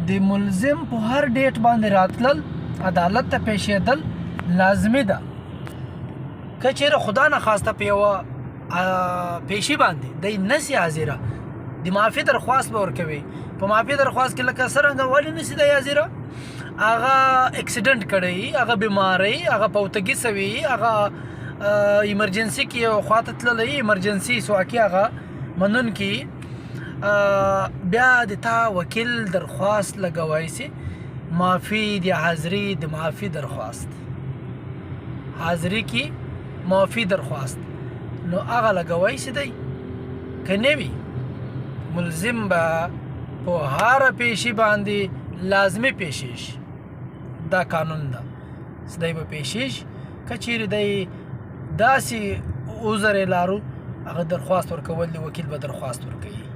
د ملزم په هر ډیټ باندې راتلل عدالت ته پیښېدل لازمي ده. که چېرې خدا نخواسته په یوه پیشي باندې دی نسي حاضره د معافي درخواست به ورکوي. په معافي درخواست کې لکه څرنګه ولې نسي دی حاضره؟ هغه اکسیډنټ کړی، هغه بیماری، هغه پوتګي سوي، هغه ایمرجنسي کې یو خواته تللی، ایمرجنسي سواکي هغه منون کې بیا د تا وکیل درخواست لګوای سي معافي د حاضري د معافي درخواست، حاضري کې معافي درخواست نو هغه لګوای سي دی. که نه وي ملزم به په هره پیشي باندې لازمي پیښې شي. دا قانون ده چې دی به پیښې شي. که چیرې دی داسې عذر یې لارو هغه درخواست ورکول د وکیل به درخواست ورکوي.